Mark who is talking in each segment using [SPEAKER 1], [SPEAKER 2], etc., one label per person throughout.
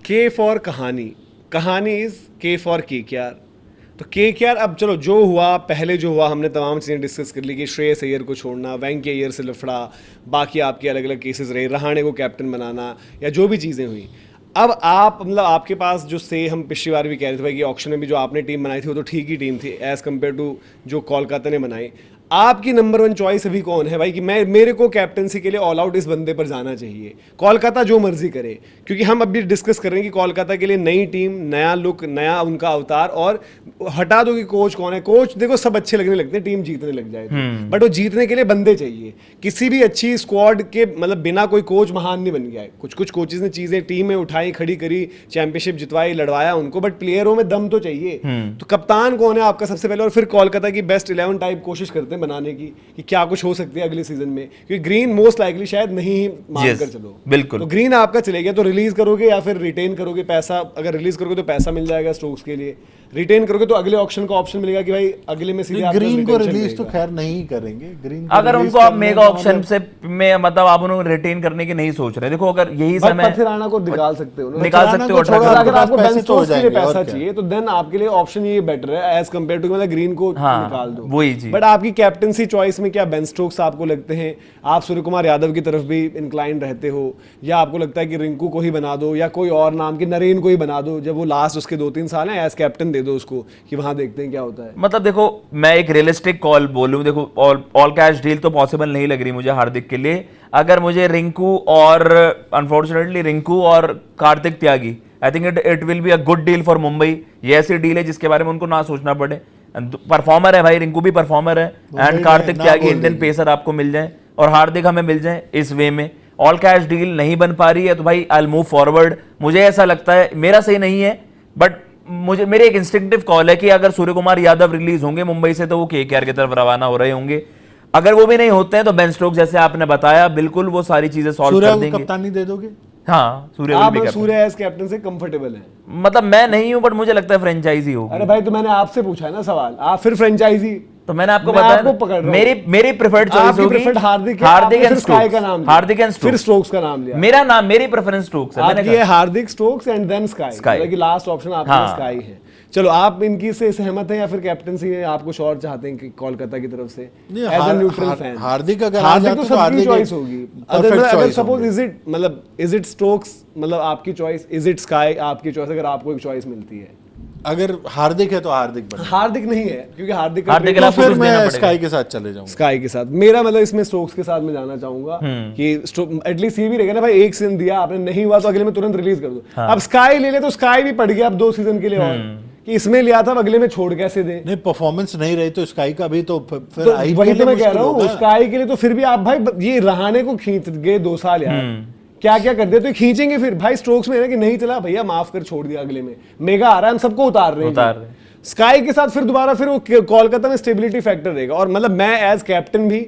[SPEAKER 1] के फॉर कहानी, कहानी इज के फॉर केकेआर। तो केकेआर अब चलो जो हुआ पहले जो हुआ हमने तमाम चीज़ें डिस्कस कर ली कि श्रेयस अय्यर को छोड़ना, वेंकैया अय्यर से लफड़ा, बाकी आपके अलग अलग केसेस रहे, रहाणे को कैप्टन बनाना या जो भी चीज़ें हुई। अब आप मतलब आपके पास जो से हम पिछली बार भी कह रहे थे भाई कि ऑक्शन में भी जो आपने टीम बनाई थी वो तो ठीक ही टीम थी एज़ कम्पेयर टू जो कोलकाता ने बनाई। आपकी नंबर 1 चॉइस अभी कौन है भाई कि मैं मेरे को कैप्टनसी के लिए ऑल आउट इस बंदे पर जाना चाहिए, कोलकाता जो मर्जी करे, क्योंकि हम अभी डिस्कस कर रहे हैं कि कोलकाता के लिए नई टीम, नया लुक, नया उनका अवतार। और हटा दो कि कोच कौन है, कोच देखो सब अच्छे लगने लगते हैं टीम जीतने लग जाए, बट वो जीतने के लिए बंदे चाहिए। किसी भी अच्छी स्क्वाड के मतलब बिना कोई कोच महान नहीं बन गया है। कुछ कुछ कोचेज ने चीजें टीम में उठाई, खड़ी करी, चैंपियनशिप जितवाई, लड़वाया उनको, बट प्लेयरों में दम तो चाहिए। तो कप्तान कौन है आपका सबसे पहले, और फिर कोलकाता की बेस्ट 11 टाइप कोशिश करते हैं बनाने की कि क्या कुछ हो सकती है अगले सीजन में, क्योंकि ग्रीन मोस्ट लाइकली शायद नहीं ही मान कर चलो।
[SPEAKER 2] बिल्कुल।
[SPEAKER 1] तो ग्रीन आपका चले गया, तो रिलीज करोगे या फिर रिटेन करोगे पैसा? अगर रिलीज करोगे तो पैसा मिल जाएगा स्टोक्स के लिए, रिटेन करोगे तो अगले ऑप्शन का ऑप्शन मिलेगा कि भाई अगले में सीधे
[SPEAKER 3] ग्रीन को रिलीज तो खैर नहीं करेंगे। ग्रीन
[SPEAKER 2] अगर उनको आप मेगा ऑप्शन से में मतलब आप उन्हें रिटेन करने की नहीं सोच रहे, देखो अगर यही समय
[SPEAKER 1] राणा को निकाल सकते हो,
[SPEAKER 2] निकाल सकते हो,
[SPEAKER 1] अगर आपको बेन स्टोक्स के लिए पैसा चाहिए तो देन आपके लिए ऑप्शन ये बेटर है एज कंपेयर टू मतलब ग्रीन को निकाल दो,
[SPEAKER 2] वही चीज।
[SPEAKER 1] बट आपकी कैप्टनसी चॉइस में क्या बेन स्टोक्स आपको लगते हैं? आप सूर्य कुमार यादव की तरफ भी इंक्लाइन रहते हो, या आपको लगता है कि रिंकू को ही बना दो या कोई और नाम की नरेन को ही बना दो, जब वो लास्ट उसके 2-3 साल हैं एज कैप्टन दे दो उसको कि वहां देखते हैं क्या होता है?
[SPEAKER 2] मतलब देखो मैं एक रियलिस्टिक कॉल बोलूं, देखो ऑल कैश डील तो पॉसिबल नहीं लग रही मुझे हार्दिक के लिए। अगर मुझे रिंकू और अनफॉर्चुनेटली रिंकू और Kartik Tyagi, I think it will be a good deal for Mumbai. ये ऐसी डील है जिसके बारे में उनको ना सोचना पड़े। परफॉर्मर है भाई, रिंकू भी परफॉर्मर है, and Kartik Tyagi Indian pacer आपको मिल जाए और हार्दिक हमें मिल जाए इस वे में। ऑल कैश डील नहीं बन पा रही है तो भाई आई विल मूव फॉरवर्ड। मुझे ऐसा लगता है, मेरा सही नहीं है बट मुझे मेरी एक इंस्टिंक्टिव कॉल है कि अगर सूर्य कुमार यादव रिलीज होंगे मुंबई से तो वो केकेआर की तरफ रवाना हो रहे होंगे। अगर वो भी नहीं होते हैं तो बेन स्टोक्स जैसे आपने बताया बिल्कुल वो सारी चीजें सॉल्व कर देंगे।
[SPEAKER 3] कप्तानी दे दोगे?
[SPEAKER 2] हाँ,
[SPEAKER 1] सूर्य एज कैप्टन से कंफर्टेबल है?
[SPEAKER 2] मतलब मैं नहीं हूं बट मुझे लगता है फ्रेंचाइजी होगी।
[SPEAKER 1] अरे भाई तो मैंने आपसे पूछा है ना सवाल, आप फिर फ्रेंचाइजी,
[SPEAKER 2] तो मैंने आपको बताया मेरी प्रेफर्ड चॉइस होगी
[SPEAKER 1] हार्दिक
[SPEAKER 2] एंड
[SPEAKER 1] स्काई का नाम,
[SPEAKER 2] हार्दिक एंड
[SPEAKER 1] फिर स्टोक्स का नाम लिया।
[SPEAKER 2] मेरा नाम, मेरी प्रेफरेंस स्टोक्स है। मैंने
[SPEAKER 1] कहा हार्दिक, स्टोक्स एंड देन स्काई, कि लास्ट ऑप्शन आपका स्काई है। चलो आप इनकी से सहमत हैं या फिर कैप्टनसी में आप कुछ और चाहते हैं कि कोलकाता की तरफ से एज अ न्यूट्रल फैन?
[SPEAKER 3] हार्दिक अगर
[SPEAKER 1] हार्दिक तो सबकी चॉइस होगी। अगर सपोज इज इट स्टोक्स मतलब आपकी चॉइस, इज इट स्काई आपकी चॉइस, अगर आपको एक चॉइस मिलती है?
[SPEAKER 3] अगर हार्दिक है तो हार्दिक
[SPEAKER 1] नहीं है, क्योंकि हार्दिक
[SPEAKER 3] तो फिर मैं स्काई के साथ चले जाऊंगा।
[SPEAKER 1] स्काई के साथ मेरा मतलब इसमें स्टोक्स के साथ मैं जाना चाहूंगा कि एटलीस्ट ये भी रहेगा ना भाई, एक सीजन दिया आपने, नहीं हुआ तो अगले में तुरंत रिलीज कर दो। अब स्काई ले ले तो स्काई भी पड़ गया अब 2 सीजन के लिए, और कि इसमें लिया था अगले में छोड़ कैसे दे?
[SPEAKER 3] नहीं, परफॉर्मेंस नहीं रही तो स्काई का भी तो फिर
[SPEAKER 1] तो वही तो मैं कह रहा हूँ, स्काई के लिए तो फिर भी आप भाई ये रहाणे को खींच गए 2 साल यार, क्या क्या कर दिया, तो खींचेंगे फिर भाई। स्ट्रोक्स में है ना कि नहीं चला भैया माफ कर, छोड़ दिया, अगले में मेगा आ रहा है, हम सबको उतार रहे हैं। स्काई के साथ फिर दोबारा फिर वो कोलकाता में स्टेबिलिटी फैक्टर रहेगा। और मतलब मैं एज कैप्टन भी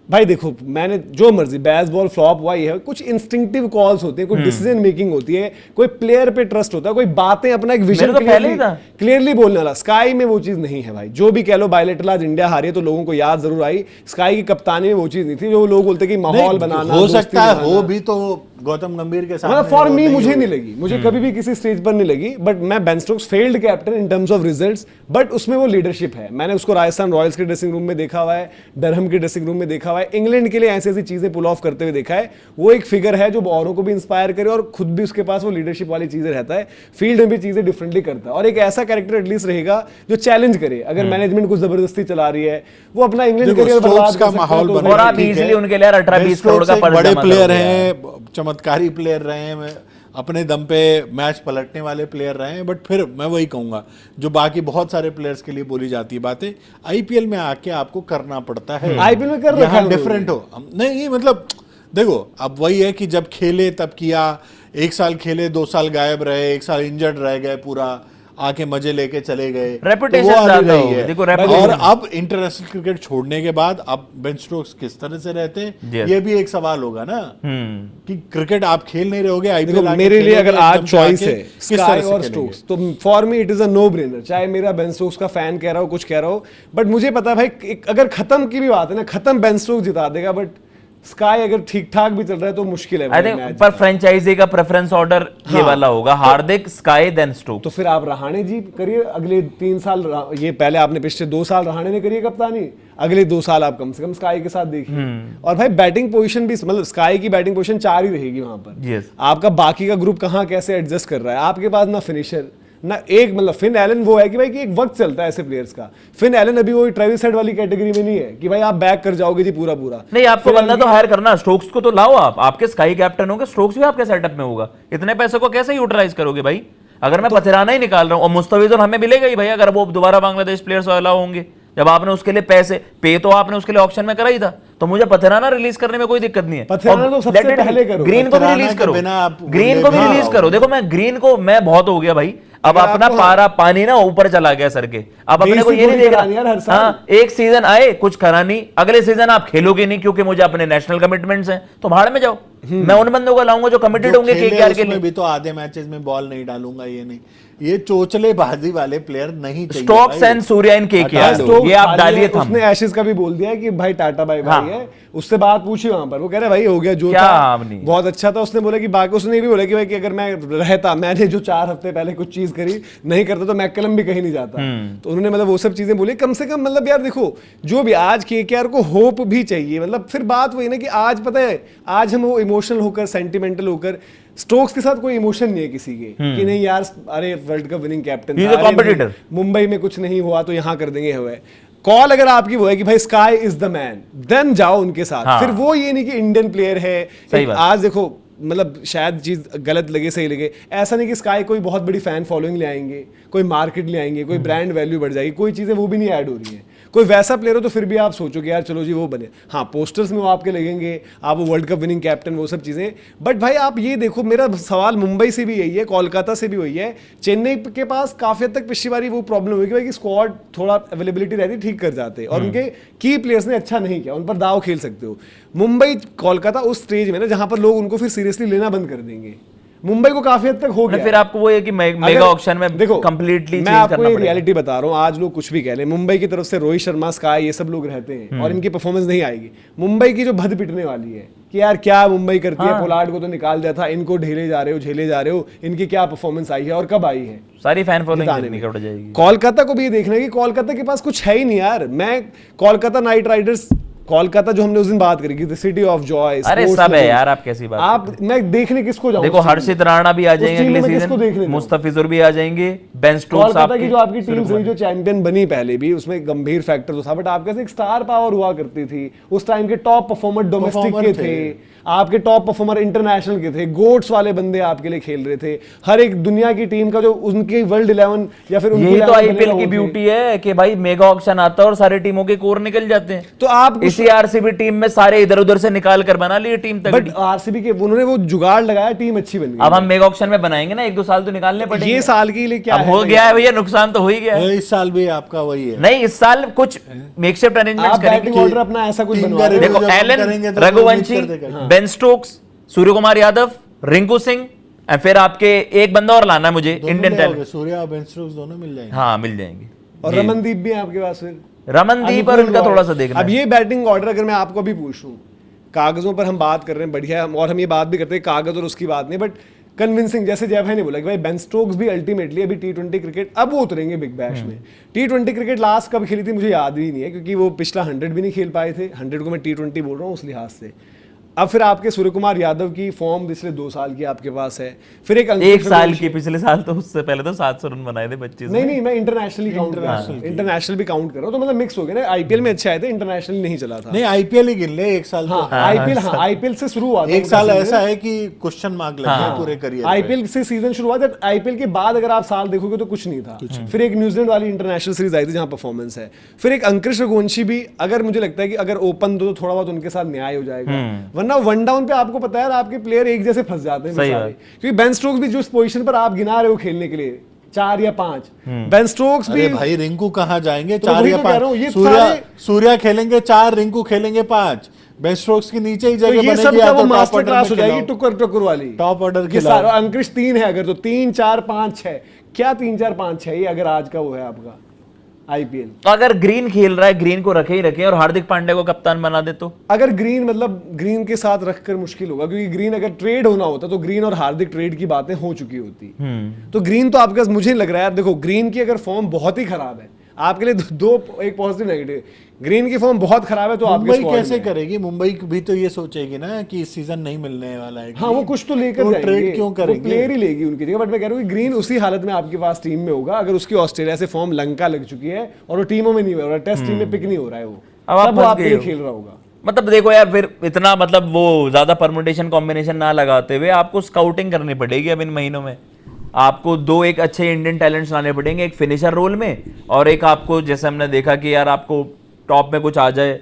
[SPEAKER 1] भाई देखो, मैंने जो मर्जी बेसबॉल फ्लॉप हुआ ही है, कुछ इंस्टिंक्टिव कॉल्स होते हैं, कोई डिसीजन मेकिंग होती है, कोई प्लेयर पे ट्रस्ट होता है, कोई बातें अपना एक विजन क्लियरली बोलने वाला। स्काई में वो चीज नहीं है भाई, जो भी कह लो। बायलेटरल आज इंडिया हारी है तो लोगों को याद जरूर आई, स्काई की कप्तानी में वो चीज नहीं थी जो लोग बोलते कि माहौल बनाना
[SPEAKER 3] हो सकता है, हो भी तो गौतम गंभीर के साथ
[SPEAKER 1] फॉर मी मुझे नहीं लगी, मुझे कभी भी किसी स्टेज पर नहीं लगी। बट मैं Ben Stokes failed captain in terms of results, but उसमें वो लीडरशिप है। मैंने उसको राजस्थान रॉयल्स के ड्रेसिंग रूम में देखा हुआ है, डरहम के ड्रेसिंग रूम में देखा हुआ है, इंग्लैंड के लिए ऐसी ऐसी चीजें पुल ऑफ करते हुए देखा है। वो एक फिगर है जो औरों को भी इंस्पायर करे और खुद भी उसके पास वो लीडरशिप वाली चीजें रहता है, फील्ड में भी चीजें डिफरेंटली करता है। और एक ऐसा कैरेक्टर एटलीस्ट रहेगा जो चैलेंज करे, अगर मैनेजमेंट कुछ जबरदस्ती चला रही है, वो अपना इंग्लैंड करियर बर्बाद
[SPEAKER 3] का माहौल
[SPEAKER 2] बना, और आप इजीली उनके लिए 18-20 करोड़ का
[SPEAKER 3] बड़े प्लेयर हैं, चमत्कारी प्लेयर रहे हैं, अपने दम पे मैच पलटने वाले प्लेयर रहे हैं। बट फिर मैं वही कहूंगा जो बाकी बहुत सारे प्लेयर्स के लिए बोली जाती है बातें, आईपीएल में आके आपको करना पड़ता है।
[SPEAKER 1] आईपीएल में कर रखा है,
[SPEAKER 3] डिफरेंट हो नहीं, मतलब देखो अब वही है कि जब खेले तब किया, 1 साल खेले 2 साल गायब रहे, 1 साल इंजर्ड रह गए, पूरा आके मजे लेके चले गए,
[SPEAKER 2] रेपुटेशन ज्यादा हो गई। देखो
[SPEAKER 3] और अब इंटरनेशनल क्रिकेट छोड़ने के बाद अब बेन स्टोक्स किस तरह से रहते हैं, ये भी एक सवाल होगा ना कि क्रिकेट आप खेल नहीं रहोगे आईपीएल।
[SPEAKER 1] मेरे लिए अगर आज चॉइस है स्काई और स्टोक्स तो for me it is a no brainer, चाहे मेरा बेन स्टोक्स का फैन कह रहा हो, कुछ कह रहा हो, बट मुझे पता है भाई अगर खत्म की भी बात है ना, खत्म बेन स्टोक्स जिता देगा, बट स्काई अगर ठीक ठाक भी चल रहा है तो मुश्किल है
[SPEAKER 2] आई
[SPEAKER 1] भाई
[SPEAKER 2] थिंक
[SPEAKER 1] मैच
[SPEAKER 2] पर फ्रेंचाइजी का प्रेफरेंस ऑर्डर ये
[SPEAKER 1] हाँ।
[SPEAKER 2] वाला होगा, हार्दिक, स्काई, देन स्टोक्स।
[SPEAKER 1] तो फिर आप रहाणे जी करिए अगले 3 साल, ये पहले आपने पिछले 2 साल रहाणे ने करिए कप्तानी, अगले 2 साल आप कम से कम स्काई के साथ देखिए। और भाई बैटिंग पोजीशन भी, मतलब स्काई की बैटिंग पोजीशन 4 ही रहेगी वहां पर।
[SPEAKER 2] Yes.
[SPEAKER 1] आपका बाकी का ग्रुप कहाँ कैसे एडजस्ट कर रहा है, आपके पास ना फिनिशर ना एक, मतलब फिन एलन वो है कि भाई कि एक वक्त चलता है ऐसे प्लेयर्स का। फिन एलन अभी वो ट्रेविस हेड वाली कैटेगरी में नहीं है कि भाई आप बैक कर जाओगे जी पूरा पूरा।
[SPEAKER 2] नहीं, आपको बंदा तो हायर करना, स्टोक्स को तो लाओ आप, आपके स्काई कैप्टन होंगे, स्टोक्स भी आपके सेटअप में होगा। इतने पैसे को कैसे यूटिलाइज करोगे भाई? अगर मैं पथिराना ही निकाल रहा हूँ, और मुस्तफिजुल हमें मिलेगा ही भाई अगर वो दोबारा बांग्लादेश प्लेयर्स अलाउ होंगे। जब आपने उसके लिए पैसे पे तो आपने उसके लिए ऑक्शन में करा ही था, तो मुझे पथिराना रिलीज करने में कोई दिक्कत नहीं है।
[SPEAKER 1] पथिराना तो सबसे
[SPEAKER 2] Let it be.
[SPEAKER 1] पहले करो।
[SPEAKER 2] ग्रीन को भी
[SPEAKER 3] पथिराना
[SPEAKER 2] रिलीज
[SPEAKER 3] के
[SPEAKER 2] करो,
[SPEAKER 3] बिना आप
[SPEAKER 2] ग्रीन को भी
[SPEAKER 3] हाँ,
[SPEAKER 2] रिलीज करो। देखो मैं ग्रीन को, मैं बहुत हो गया भाई, अब
[SPEAKER 1] अगर
[SPEAKER 2] अपना
[SPEAKER 1] आपको-
[SPEAKER 2] पारा पानी ना ऊपर चला गया सर के। अब अपने को
[SPEAKER 1] बेसिक
[SPEAKER 2] ये नहीं
[SPEAKER 1] वही
[SPEAKER 2] देख
[SPEAKER 1] करानी यार हर
[SPEAKER 2] रहा,
[SPEAKER 1] साल।
[SPEAKER 2] हाँ एक सीजन आए कुछ करा नहीं, अगले सीजन आप खेलोगे नहीं क्योंकि मुझे अपने नेशनल कमिटमेंट्स हैं, तो भाड़ में जाओ। मैं उन बंदों को लाऊंगा जो कमिटेड
[SPEAKER 3] जो
[SPEAKER 2] होंगे
[SPEAKER 3] खेले
[SPEAKER 2] केकेआर के
[SPEAKER 3] उसमें
[SPEAKER 2] लिए।
[SPEAKER 3] भी तो आधे मैचेस में बॉल नहीं डालूंगा, ये नहीं, ये चोचलेबाजी वाले प्लेयर नहीं चाहिए
[SPEAKER 2] स्टोक्स
[SPEAKER 3] भाई।
[SPEAKER 2] And Surya in KKR,
[SPEAKER 1] Stokes
[SPEAKER 2] ये आप
[SPEAKER 1] खाली
[SPEAKER 2] डालिए
[SPEAKER 1] है,
[SPEAKER 2] थम।
[SPEAKER 1] उसने एशेज का भी बोल दिया है कि भाई टाटा बाय बाय
[SPEAKER 2] हाँ।
[SPEAKER 1] है। उससे बात पूछी वहां पर, वो कह रहा है भाई हो गया जो
[SPEAKER 2] क्या
[SPEAKER 1] था
[SPEAKER 2] आपने?
[SPEAKER 1] बहुत अच्छा था। उसने बोला कि बाकी, उसने ये भी बोला कि भाई कि अगर मैं रहता, मैंने जो 4 हफ्ते पहले कुछ चीज करी नहीं करता तो मैकलम भी कहीं नहीं जाता। तो उन्होंने मतलब वो सब चीजें बोली। कम से कम मतलब यार देखो, जो भी आज केकेआर को होप भी चाहिए। मतलब फिर बात वही ना कि आज पता है, आज हम वो इमोशनल होकर, सेंटिमेंटल होकर, स्टोक्स के साथ कोई इमोशन नहीं है किसी के कि नहीं यार अरे world cup winning captain
[SPEAKER 2] He is a competitor.
[SPEAKER 1] Mumbai में कुछ नहीं हुआ तो यहाँ कर देंगे। हुए कॉल अगर आपकी वो है कि भाई Sky is the man, then जाओ उनके साथ।
[SPEAKER 2] हाँ।
[SPEAKER 1] फिर वो ये नहीं कि इंडियन प्लेयर है।
[SPEAKER 2] सही बात।
[SPEAKER 1] आज देखो, मतलब शायद चीज गलत लगे सही लगे, ऐसा नहीं कि स्काई कोई बहुत बड़ी फैन फॉलोइंग ले आएंगे, कोई मार्केट ले आएंगे, कोई ब्रांड वैल्यू बढ़ जाएगी, कोई चीजें वो भी नहीं ऐड हो रही हैं। कोई वैसा प्लेयर हो तो फिर भी आप सोचोगे यार चलो जी वो बने, हाँ पोस्टर्स में वो आपके लगेंगे, आप वो वर्ल्ड कप विनिंग कैप्टन, वो सब चीजें। बट भाई आप ये देखो, मेरा सवाल मुंबई से भी यही है, कोलकाता से भी वही है, चेन्नई के पास काफी हद तक पिछली बारी वो प्रॉब्लम हुई कि भाई स्क्वाड थोड़ा अवेलेबिलिटी रहती, ठीक कर जाते, और उनके की प्लेयर्स ने अच्छा नहीं किया, उन पर दाव खेल सकते हो। मुंबई कोलकाता उस स्टेज में ना जहां पर लोग उनको फिर सीरियसली लेना बंद कर देंगे। मुंबई को काफी हद तक हो गया।
[SPEAKER 2] फिर आपको वो है कि मेगा ऑक्शन में
[SPEAKER 1] देखो
[SPEAKER 2] कंप्लीटली
[SPEAKER 1] मैं
[SPEAKER 2] चेंज
[SPEAKER 1] आपको
[SPEAKER 2] करना
[SPEAKER 1] ये
[SPEAKER 2] पड़ेगा।
[SPEAKER 1] रियलिटी बता रहा हूँ, आज लोग कुछ भी कह लें, मुंबई की तरफ से रोहित शर्मा, स्काई, ये सब लोग रहते हैं और इनकी परफॉर्मेंस नहीं आएगी। मुंबई की जो भद पिटने वाली है कि यार क्या मुंबई करती है, पोलार्ड को तो निकाल दिया था, इनको ढेले जा रहे हो, इनकी क्या परफॉर्मेंस आई है और कब आई है।
[SPEAKER 2] सारी फैन
[SPEAKER 1] जिताने
[SPEAKER 2] फॉलोइंग
[SPEAKER 1] में।
[SPEAKER 2] निकल जाएगी।
[SPEAKER 1] कोलकाता को भी ये देखना है कि कोलकाता के पास कुछ है ही नहीं यार। मैं कोलकाता नाइट राइडर्स, कोलकाता जो हमने उस दिन बात करी थी, सिटी ऑफ जॉय,
[SPEAKER 2] अरे सब है यार, आप कैसी बात
[SPEAKER 1] आप, मैं देखने किसको जाऊं?
[SPEAKER 2] देखो हर्षित राणा भी आ जाएंगे अगले
[SPEAKER 1] किसको देखने
[SPEAKER 2] सीजन,
[SPEAKER 1] जाऊं?
[SPEAKER 2] मुस्तफिजुर भी आ जाएंगे, बेन स्टोक्स
[SPEAKER 1] कोलकाता की जो आपकी टीम रही, जो चैंपियन बनी पहले भी, उसमें गंभीर फैक्टर तो था, बट आपके एक स्टार पावर हुआ करती थी। उस टाइम के टॉप परफॉर्मर डोमेस्टिक के थे, आपके टॉप परफॉर्मर इंटरनेशनल के थे, गोट्स वाले बंदे आपके लिए खेल रहे थे। हर एक दुनिया की टीम का जो उनकी वर्ल्ड 11 या फिर उनकी
[SPEAKER 2] यही तो
[SPEAKER 1] 11
[SPEAKER 2] आईपीएल
[SPEAKER 1] बनेगा
[SPEAKER 2] की
[SPEAKER 1] वो थे।
[SPEAKER 2] ब्यूटी है कि भाई मेगा ऑक्शन आता है और सारी टीमों के कोर निकल जाते हैं।
[SPEAKER 1] तो आप
[SPEAKER 2] इसी आरसीबी टीम में सारे इधर उधर से निकाल कर बना लिए टीम
[SPEAKER 1] बट
[SPEAKER 2] तक।
[SPEAKER 1] आरसीबी के उन्होंने वो जुगाड़ लगाया, टीम अच्छी बन गई।
[SPEAKER 2] अब हम मेगा ऑक्शन में बनाएंगे ना, 1-2 साल तो निकालने पड़ेंगे।
[SPEAKER 1] ये साल के लिए क्या
[SPEAKER 2] अब हो गया है भैया, नुकसान तो हो ही गया है।
[SPEAKER 3] इस साल भी आपका वही है।
[SPEAKER 2] नहीं इस साल कुछ मेकशिफ्ट अरेंजमेंट्स
[SPEAKER 1] आप बैटिंग
[SPEAKER 2] करेंगे।
[SPEAKER 1] ऑर्डर अपना ऐसा कुछ
[SPEAKER 3] टीम
[SPEAKER 1] बनवा
[SPEAKER 3] का
[SPEAKER 1] रहे हो।
[SPEAKER 2] देखो
[SPEAKER 3] जब हम
[SPEAKER 2] एलन,
[SPEAKER 3] करेंगे तो
[SPEAKER 2] रघुवंशी,
[SPEAKER 3] उम्मीद कर देगा।
[SPEAKER 2] बेन स्टोक्स, सूर्य कुमार यादव, रिंकू सिंह, और फिर आपके एक बंदा और लाना है मुझे
[SPEAKER 3] दोनों
[SPEAKER 2] इंडियन
[SPEAKER 3] ले
[SPEAKER 2] टैलेंट।
[SPEAKER 3] आओगे, सूर्या और बेन स्टोक्स दोनों मिल जाएंगे।
[SPEAKER 2] हाँ मिल जाएंगे।
[SPEAKER 1] और
[SPEAKER 2] ये।
[SPEAKER 1] रमनदीप भी है आपके पास फिर।
[SPEAKER 2] रमनदीप और
[SPEAKER 1] अनुकूल
[SPEAKER 2] उनका
[SPEAKER 1] रॉय।
[SPEAKER 2] थोड़ा सा देखना
[SPEAKER 1] अब
[SPEAKER 2] है।
[SPEAKER 1] ये बैटिंग ऑर्डर अगर मैं आपको भी पूछूं, कागजों पर हम बात कर रहे हैं बढ़िया, और हम ये बात भी करते हैं कागज और उसकी बात नहीं, बट कन्विंसिंग, जैसे जय भाई ने बोला कि भाई बेन स्टोक्स भी अल्टीमेटली अभी T20 क्रिकेट, अब वो उतरेंगे बिग बैश में। T20 क्रिकेट लास्ट कब खेली थी मुझे याद भी नहीं है, क्योंकि वो पिछला 100 भी नहीं खेल पाए थे। 100 को मैं T20 बोल रहा हूँ उस लिहाज से। अब फिर आपके सूर्य कुमार यादव की फॉर्म पिछले 2 साल की आपके पास है, फिर एक
[SPEAKER 2] एक साल की, पिछले साल तो उससे पहले तो 700 रन बनाए थे 25 में।
[SPEAKER 1] नहीं मैं इंटरनेशनली काउंट कर रहा हूँ, इंटरनेशनल भी काउंट कर रहा हूँ, तो मतलब मिक्स हो गया ना। आईपीएल में अच्छे आए थे, इंटरनेशनल नहीं चला था।
[SPEAKER 3] नहीं आईपीएल ही गिन ले, एक साल
[SPEAKER 1] हाँ आईपीएल से शुरू हुआ था
[SPEAKER 3] एक
[SPEAKER 1] उनका
[SPEAKER 3] साल
[SPEAKER 1] सीजन।
[SPEAKER 3] ऐसा है कि क्वेश्चन मार्क लग गया पूरे करियर पे।
[SPEAKER 1] आईपीएल से सीजन शुरू हुआ था, आईपीएल के बाद अगर आप साल देखोगे तो कुछ नहीं था। फिर एक न्यूजीलैंड वाली इंटरनेशनल सीरीज आई थी जहां परफॉर्मेंस है, फिर एक अंकुश रघुवंशी भी, अगर मुझे लगता है कि अगर ओपन दो तो थोड़ा बहुत उनके साथ न्याय हो जाएगा, वरना वन डाउन पे आपको पता है आपके प्लेयर एक जैसे फंस जाते हैं बेचारे। क्योंकि बेन स्टोक्स भी जिस पोजीशन पर आप गिना रहे हो खेलने के लिए 4 या 5, बेन स्टोक्स भी,
[SPEAKER 3] अरे भाई रिंकू कहां जाएंगे?
[SPEAKER 1] तो
[SPEAKER 3] 4
[SPEAKER 1] वही
[SPEAKER 3] या
[SPEAKER 1] तो कह रहा हूं, ये
[SPEAKER 3] 5 सूर्या खेलेंगे 4, रिंकू खेलेंगे 5, बेन स्टोक्स की नीचे ही
[SPEAKER 1] तो
[SPEAKER 3] जगह
[SPEAKER 1] ये सब
[SPEAKER 3] बनेगी,
[SPEAKER 1] का
[SPEAKER 3] या
[SPEAKER 1] वो
[SPEAKER 3] तो
[SPEAKER 1] मास्टर
[SPEAKER 3] टॉप ऑर्डर
[SPEAKER 1] क्लास हो
[SPEAKER 3] में
[SPEAKER 1] जाएगी,
[SPEAKER 3] खिलाओ।
[SPEAKER 1] टुकर वाली
[SPEAKER 3] टॉप ऑर्डर
[SPEAKER 1] ये
[SPEAKER 3] खिलाओ।
[SPEAKER 1] सारा अंकुश 3 है, अगर तो 3 4 5 6, क्या 3 4 5 6 ये अगर आज का वो है आपका आईपीएल।
[SPEAKER 2] अगर ग्रीन खेल रहा है, ग्रीन को रखे ही रखे और हार्दिक पांड्या को कप्तान बना दे तो
[SPEAKER 1] अगर ग्रीन मतलब ग्रीन के साथ रखकर मुश्किल होगा, क्योंकि ग्रीन अगर ट्रेड होना होता तो ग्रीन और हार्दिक ट्रेड की बातें हो चुकी होती। तो ग्रीन तो आपके पास, मुझे नहीं लग रहा है यार, देखो ग्रीन की अगर फॉर्म बहुत ही खराब है आपके लिए, दो एक पॉजिटिव नेगेटिव। ग्रीन की फॉर्म बहुत खराब है तो आपके
[SPEAKER 3] मुंबई
[SPEAKER 1] squad
[SPEAKER 3] कैसे
[SPEAKER 1] में है।
[SPEAKER 3] करेगी? मुंबई भी तो ये सोचेगी ना कि इस सीजन नहीं मिलने वाला है।
[SPEAKER 1] हाँ, वो कुछ तो लेकर जाएंगे,
[SPEAKER 3] ट्रेड क्यों
[SPEAKER 1] वो
[SPEAKER 3] करेंगे?
[SPEAKER 1] प्लेयर ही लेगी उनकी जगह। बट मैं कह रहा हूँ कि ग्रीन उसी हालत में आपके पास टीम में होगा अगर उसकी ऑस्ट्रेलिया से फॉर्म लंका लग चुकी है और वो टीमों में नहीं हो रहा, टेस्ट टीम में पिक नहीं हो रहा है, वो
[SPEAKER 2] अब आप
[SPEAKER 1] तब वो
[SPEAKER 2] फंस
[SPEAKER 1] आपके
[SPEAKER 2] गए
[SPEAKER 1] लिए
[SPEAKER 2] हो।
[SPEAKER 1] खेल रहा होगा।
[SPEAKER 2] मतलब देखो यार, फिर इतना मतलब वो ज्यादा परमुटेशन कॉम्बिनेशन ना लगाते हुए आपको स्काउटिंग करनी पड़ेगी अब इन महीनों में। आपको दो एक अच्छे इंडियन टैलेंट्स लाने पड़ेंगे, एक फिनिशर रोल में और एक आपको, जैसे हमने देखा कि यार आपको टॉप में कुछ आ जाए